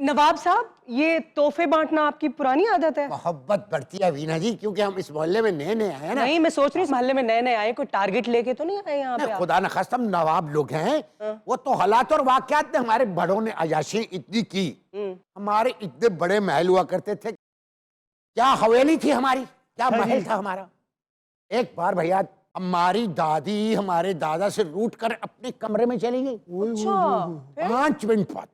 नवाब साहब, ये तोहफे बांटना आपकी पुरानी आदत है? मोहब्बत बढ़ती है वीना जी, क्योंकि हम इस मोहल्ले में नए नए आए हैं ना। नहीं, मैं सोच रही हूँ इस मोहल्ले में नए नए आए, कोई टारगेट लेके तो नहीं आए यहाँ पे आप? खुदा न खास्ता हम नवाब लोग हैं। वो तो हालात और वाकयात ने हमारे बड़ों ने अयाशी इतनी की, हमारे इतने बड़े महल हुआ करते थे, क्या हवेली थी हमारी, क्या महल था हमारा। एक बार भैया हमारी दादी हमारे दादा से रूठ कर अपने कमरे में चली गई। अच्छा, 5 मिनट बाद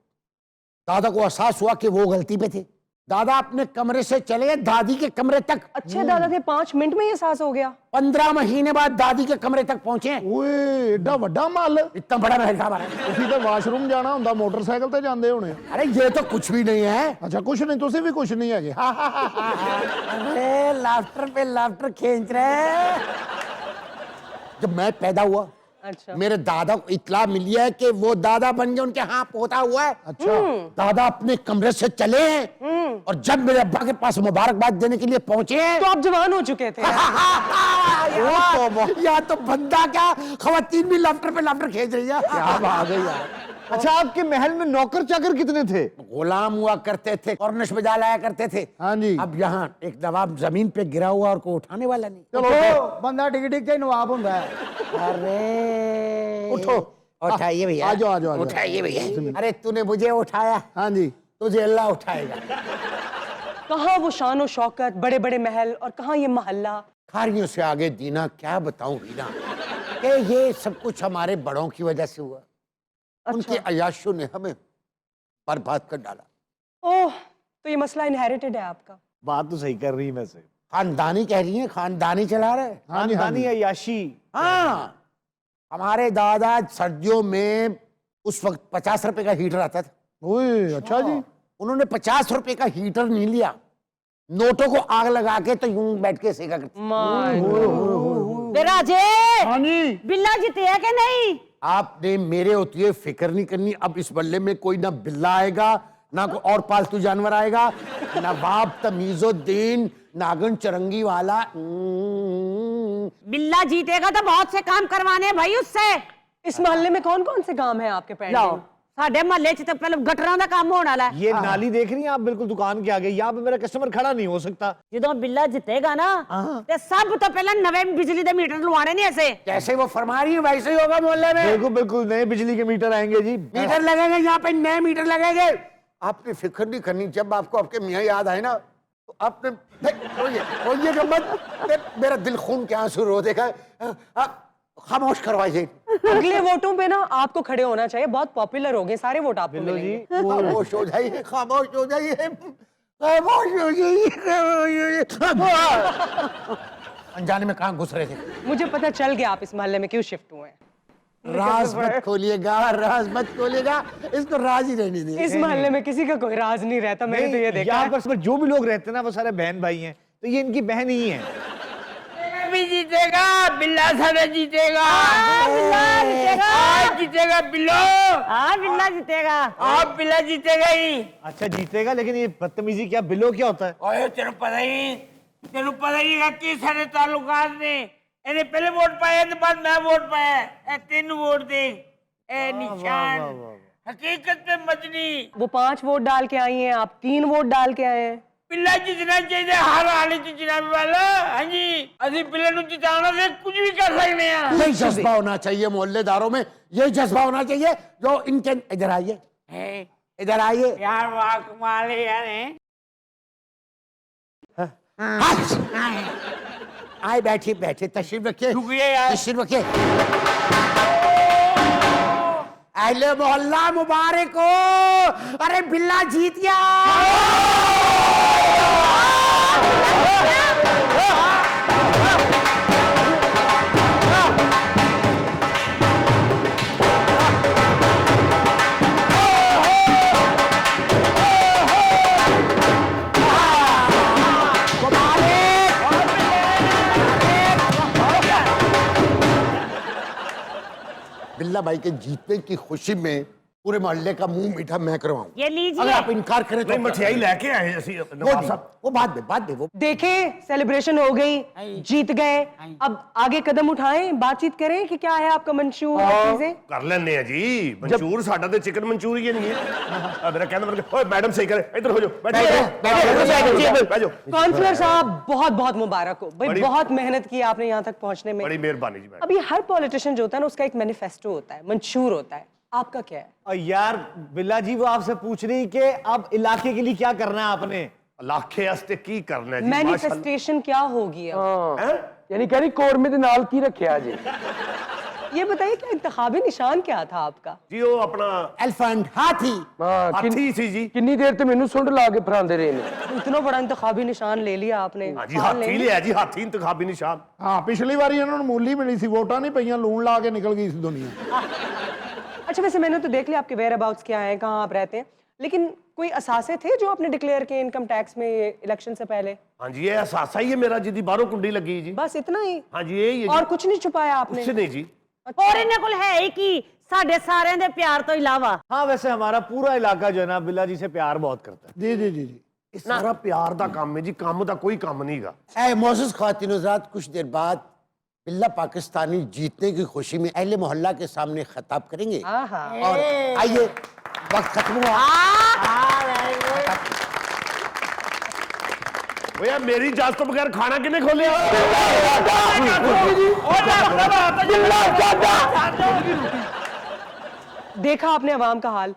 दादा को एहसास हुआ कि वो गलती पे थे। दादा अपने कमरे से चले गए दादी के कमरे तक। अच्छे दादा थे, 5 मिनट में ये एहसास हो गया। 15 महीने बाद दादी के कमरे तक पहुंचे। ओए एडा वड्डा माल, इतना बड़ा महल था हमारा। ਤੁਸੀਂ ਤਾਂ ਵਾਸ਼ਰੂਮ ਜਾਣਾ ਹੁੰਦਾ ਮੋਟਰਸਾਈਕਲ ਤੇ ਜਾਂਦੇ ਹੋਣੇ। अरे ये तो कुछ भी नहीं है। ਅੱਛਾ ਕੁਛ नहीं, ਤੁਸੀਂ भी कुछ नहीं ਹੈਗੇ। अरे लाफ्टर पे लाफ्टर खींच रहे। जब मैं पैदा हुआ, अच्छा, मेरे दादा को इत्तला मिली है कि वो दादा बन गए, उनके यहाँ पोता हुआ है। अच्छा दादा अपने कमरे से चले हैं और जब मेरे अब्बा के पास मुबारकबाद देने के लिए पहुंचे तो आप जवान हो चुके थे। या तो बंदा क्या, खवातीन भी लाफ्टर पे लाफ्टर खींच रही है। क्या बात है यार। अच्छा आपके महल में नौकर चाकर कितने थे? गुलाम हुआ करते थे, कॉर्निश बजा लाया करते थे। हाँ जी। अब यहाँ एक नवाब जमीन पे गिरा हुआ और को उठाने वाला नहीं। चलो बंदा टिक टिक के नवाब होता है। अरे उठो, उठाइए भैया, आ जाओ, आ जाओ, आ जाओ। उठाइए भैया। अरे तूने मुझे उठाया, हाँ जी। तुझे अल्लाह उठाएगा। कहाँ वो शान और शौकत, बड़े बड़े महल, और कहाँ ये मोहल्ला। खारियों से आगे दीना, क्या बताऊं वीना, कि ये सब कुछ हमारे बड़ों की वजह से हुआ। उनके अयाशों ने हमें बर्बाद कर डाला। ओह, तो ये मसला इनहेरिटेड है आपका? बात तो सही कर रही है वैसे। खानदानी कह रही है, खानदानी चला रहे। खानदानी अय्याशी। हाँ, हमारे दादा सर्दियों में उस वक्त 50 रुपए का हीटर आता था। ओए अच्छा जी। उन्होंने 50 रुपए का हीटर नहीं लिया, नोटों को आग लगा के तो यूं बैठ के सेका करते। राजे, हाँ जी। बिल्ला जीते है कि नहीं? आपने मेरे होती है फिक्र नहीं करनी। अब इस बल्ले में कोई ना बिल्ला आएगा, ना कोई और पालतू जानवर आएगा। नवाब तमीजुद्दीन नागन चरंगी वाला। बिल्ला जीतेगा तो बहुत से काम करवाने हैं भाई उससे। इस मोहल्ले में कौन कौन से काम है आपके पेंडिंग? साडे महल्ले च तो पहले गटरां दा काम होने वाला है। ये नाली देख रही हैं आप बिल्कुल दुकान के आगे, यहाँ पे मेरा कस्टमर खड़ा नहीं हो सकता। जो बिल्ला जीतेगा ना ते सब तो पहले नवे बिजली दे मीटर लवाने नहीं ऐसे। जैसे वो फरमा रही है वैसे ही होगा मोहल्ले में। बिल्कुल बिल्कुल नए बिजली के मीटर आएंगे जी। मीटर लगेंगे, यहाँ पे नए मीटर लगेंगे। आपने फिक्र नहीं करनी। जब आपको आपके मियाँ याद आए ना तो आपने रोइएगा मत, मेरा दिल खून के आंसू रो देगा। खामोश करवाइए। अगले वोटों पे ना आपको खड़े होना चाहिए, बहुत पॉपुलर हो गए सारे वोट आपको मिलेंगे। खामोश हो जाइए, खामोश हो जाइए, खामोश हो जाइए। अनजाने में कहाँ घुस रहे थे? मुझे पता चल गया आप इस मोहल्ले में क्यों शिफ्ट हुए हैं। राज मत खोलिएगा, राज मत खोलिएगा, इसको राज ही रहने दीजिए। इस मोहल्ले में किसी का कोई राज नहीं रहता, मैंने तो ये देखा यहाँ है। पर जो भी लोग रहते हैं ना वो सारे बहन भाई हैं, तो ये इनकी बहन ही है। भी जीतेगा बिल्ला, सारे जीतेगा। बिल्ला जीतेगा। आज जीतेगा बिल्लो। हाँ बिल्ला जीतेगा। आप बिल्ला जीतेगा ही। अच्छा जीतेगा, लेकिन ये बदतमीजी क्या, बिलो क्या होता है? ओए तेरे पता ही कि सारे ताल्लुकात ने इन्हें पहले वोट पाए तो बाद मैं वोट पाया। ए 3 वोट दे, ए निशान हकीकत पे मजनी। वो 5 वोट डाल के आई हैं, आप 3 वोट डाल के आए हैं। बिल्ला जितना चाहिए हर हाल च जनाब वाला। हाँ जी, अभी बिल्ले नु जिताना से कुछ भी कर सकते हैं। यही जज्बा होना चाहिए मोहल्लेदारों में, यही जज्बा होना चाहिए जो इनके। इधर आइए, इधर आइए यार, वाह कमाल है यार। आए, बैठिए बैठिए, तशरीफ रखिए, शुक्रिया यार। तशरीफ रखिए। अहले मोहल्ला मुबारक हो। अरे बिल्ला जीत गया। बिल्ला भाई के जीतने की खुशी में पूरे मोहल्ले का मुंह मीठा मैं करवाऊं। ये लीजिए। अगर आप इनकार करें तो नहीं मठियाई लेके आए ਅਸੀਂ वो नवाब नहीं, साहब वो बाद में वो देखे सेलिब्रेशन हो गई, जीत गए, अब आगे कदम उठाएं, बातचीत करें कि क्या है आपका मंशूर और चीजें। ਕਰ ਲੈਣੇ ਆ ਜੀ ਮਨਚੂਰ ਸਾਡਾ ਤੇ ਚਿਕਨ ਮਨਚੂਰੀਅਨ ਹੀ ਹੈ ਆ ਮੇਰਾ ਕਹਿੰਦਾ ਮਤਲਬ ਓਏ ਮੈਡਮ सही करे इधर हो जाओ बैठो काउंसलर साहब बहुत बहुत मुबारक हो भाई, बड़ी- बहुत मेहनत की आपने यहाँ तक पहुँचने में। बड़ी मेहरबानी जी मैडम अभी हर पॉलिटिशियन जो होता है ना उसका एक मैनिफेस्टो होता है, मंशूर होता है, आपका क्या है? और यार बिल्ला जी वो आपसे पूछ रही कि अब इलाके के लिए क्या करना है आपने। ਇਲਾਕੇ ਵਾਸਤੇ ਕੀ ਕਰਨਾ ਹੈ ਜੀ मैनिफेस्टेशन क्या होगी अब? हैं यानी कह रही कौरमे दे नाल की रखिया जी। ये बताइए कि इंतखाबी निशान क्या था आपका? ਜੀ ਉਹ ਆਪਣਾ एलिफेंट हाथी। हां ਹਾਥੀ ਸੀ ਜੀ किन्नी देर ते मेनू सुंड ला के फरांदे रहे ने। इतना बड़ा इंतखाबी निशान ले लिया आपने। ਹਾਂ ਜੀ हाँ, ਹਾਥੀ ले ਲਿਆ ਜੀ ਹਾਥੀ ਇੰਤਖਾਬੀ ਨਿਸ਼ਾਨ ਹਾਂ ਪਿਛਲੀ ਵਾਰੀ ਇਹਨਾਂ ਨੂੰ ਮੂਲੀ ਮਿਲੀ ਸੀ ਵੋਟਾਂ ਨਹੀਂ ਪਈਆਂ ਲੂਣ ਲਾ ਕੇ ਨਿਕਲ ਗਈ ਸੀ ਦੁਨੀਆ। अच्छा वैसे मैंने तो देख लिया आपके वेयर अबाउट्स क्या है, कहाँ आप रहते हैं, लेकिन कोई असासे थे जो आपने डिक्लेयर किए इनकम टैक्स में ये इलेक्शन से पहले? ਹਾਂ ਜੀ ਇਹ ਅਸਾਸਾ ਹੀ ਹੈ ਮੇਰਾ ਜਿਹਦੀ ਬਾਹਰੋਂ ਕੁੰਡੀ ਲੱਗੀ ਜੀ बस इतना ही? ਹਾਂ ਜੀ ਇਹ ਹੀ ਹੈ और ਜੀ कुछ नहीं छुपाया आपने? ਕੁਛ ਨਹੀਂ ਜੀ और इन्हें कोल है ही की साडे सारे दे प्यार तो इलावा। हाँ वैसे हमारा पूरा इलाका जो है ना बिल्ला जी से प्यार बहुत करता है। ਜੀ ਜੀ ਜੀ ਜੀ ਇਹ ਸਾਰਾ ਪਿਆਰ ਦਾ ਕੰਮ ਹੈ ਜੀ ਕੰਮ ਦਾ ਕੋਈ ਕੰਮ ਨਹੀਂਗਾ ऐ मोअज़्ज़ज़ ख़वातीन हज़रात, कुछ देर बाद बिल्ला पाकिस्तानी जीतने की खुशी में अहले मोहल्ला के सामने खिताब करेंगे। आहा। और आइए वक्त खत्म हुआ। ਓਏ ਯਾਰ ਮੇਰੀ ਇਜਾਜ਼ਤ ਤੋਂ ਬਗੈਰ ਖਾਣਾ ਕਿਹਨੇ ਖੋਲਿਆ देखा आपने अवाम का हाल,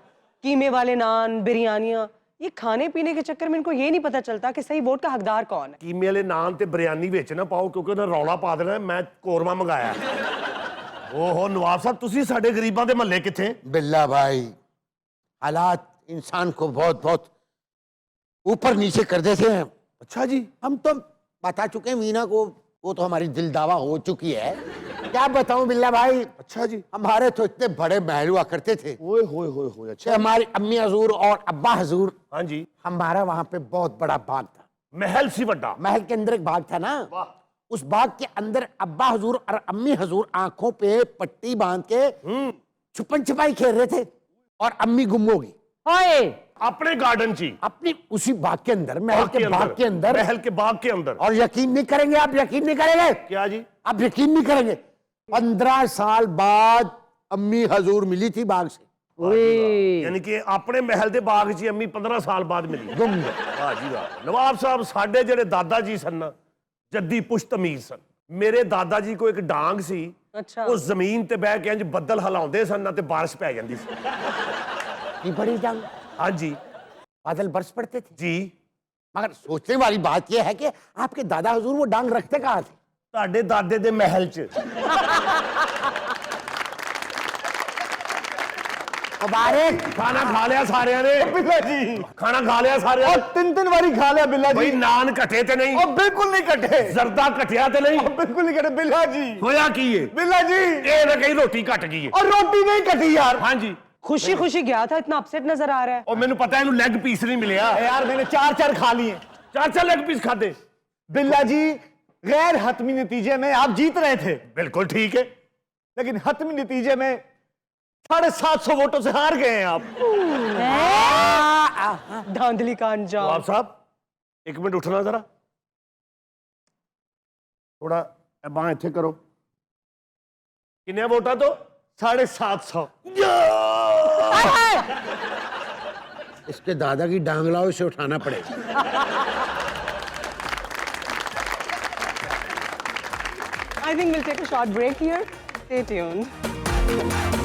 कीमे वाले नान, बिरयानियां, ये खाने पीने के चक्कर में इनको ये नहीं पता चलता कि सही वोट का हकदार कौन है। ਕੀਮੇ ਵਾਲੇ ਨਾਨ ਤੇ ਬਿਰਿਆਨੀ ਵਿੱਚ ਨਾ ਪਾਓ ਕਿਉਂਕਿ ਉਹਦਾ ਰੌਲਾ ਪਾ ਦੇਣਾ ਮੈਂ ਕੋਰਮਾ ਮੰਗਾਇਆ ਓਹੋ ਨਵਾਬ ਸਾਹਿਬ ਤੁਸੀਂ ਸਾਡੇ ਗਰੀਬਾਂ ਦੇ ਮਹੱਲੇ ਕਿੱਥੇ बिल्ला भाई, हालात इंसान को बहुत बहुत ऊपर नीचे कर देते हैं। ਅੱਛਾ ਜੀ हम तो बता चुके हैं मीना को, वो तो हमारी दिल दावा हो चुकी है। क्या बताऊं बिल्ला भाई, अच्छा जी हमारे तो इतने बड़े महल हुआ करते थे ओए होए होए होए कि अच्छा हमारी अम्मी हजूर और अब्बा हजूर, हाँ जी हमारा वहां पे बहुत बड़ा बाग था। महल सी बड़ा महल के अंदर एक बाग था ना, वाह उस बाग के अंदर अब्बा हजूर और अम्मी हजूर आंखों पे पट्टी बांध के छुपन छुपाई खेल रहे थे और अम्मी गुम हो गई होए अपने गार्डन ची अपनी उसी बाग के अंदर, महल के बाग के अंदर। महल के बाग के अंदर और यकीन नहीं करेंगे आप, यकीन नहीं करेंगे, क्या जी आप यकीन नहीं करेंगे, 15 साल बाद अम्मी हजूर मिली थी बाग से। यानी कि अपने महल ਦੇ ਬਾਗ 'ਚ ਅੰਮੀ 15 ਸਾਲ ਬਾਅਦ ਮਿਲੀ गुम गए। ਵਾਹ ਜੀ ਵਾਹ ਨਵਾਬ ਸਾਹਿਬ ਸਾਡੇ ਜਿਹੜੇ ਦਾਦਾ ਜੀ ਸਨ ਨਾ ਜੱਦੀ ਪੁਸ਼ਤ ਅਮੀਰ ਸਨ ਮੇਰੇ ਦਾਦਾ ਜੀ ਕੋ ਇੱਕ ਡਾਂਗ ਸੀ अच्छा। ਉਹ ਜ਼ਮੀਨ ਤੇ ਬਹਿ ਕੇ ਇੰਜ ਬੱਦਲ ਹਿਲਾਉਂਦੇ ਸਨ ਨਾ ਤੇ ਬਾਰਿਸ਼ ਪੈ ਜਾਂਦੀ ਸੀ ये बड़ी डांग, ਹਾਂਜੀ बादल बरस पड़ते थे। ਜੀ मगर सोचने वाली बात यह है कि आपके दादा हजूर वो डांग रखते कहाँ थे? ਤੁਹਾਡੇ ਦਾਦੇ ਦੇ ਮਹਿਲ 'ਚ मुबारक। ਖਾਣਾ ਖਾ ਲਿਆ ਸਾਰਿਆਂ ਨੇ बिल्ला जी ਖਾਣਾ ਖਾ ਲਿਆ ਸਾਰਿਆਂ और ਨੇ 3 बारी खा लिया बिल्ला ਬਈ जी। ਨਾਨ ਘਟੇ ਤੇ ਨਹੀਂ और बिल्कुल नहीं कटे, ਜ਼ਰਦਾ ਘਟਿਆ ਤੇ ਨਹੀਂ बिल्कुल नहीं कटे बिल्ला जी। ਹੋਇਆ ਕੀ ਏ बिल्ला जी ਇਹ ਨਾ ਕਹੀਂ ਰੋਟੀ ਘਟ ਗਈ ਏ और रोटी नहीं कटी यार। ਹਾਂਜੀ खुशी खुशी गया था, इतना अपसेट नजर आ रहा है। ਉਹ ਮੈਨੂੰ ਪਤਾ ਇਹਨੂੰ ਲੈਗ पीस नहीं मिलिया यार मैंने 4 खा लिए। चार लेग पीस खाते बिल्ला जी गैर हतमी नतीजे में आप जीत रहे थे, बिल्कुल ठीक है लेकिन हतमी नतीजे में 750 वोटों से हार गए हैं आप। धांधली का अंजाम। नवाब साहब एक मिनट उठना जरा थोड़ा बाह इत्थे करो किन्ने वोटा तो 750। इसके दादा की डांग लाओ, इसे उठाना पड़ेगा। I think we'll take a short break here. Stay tuned.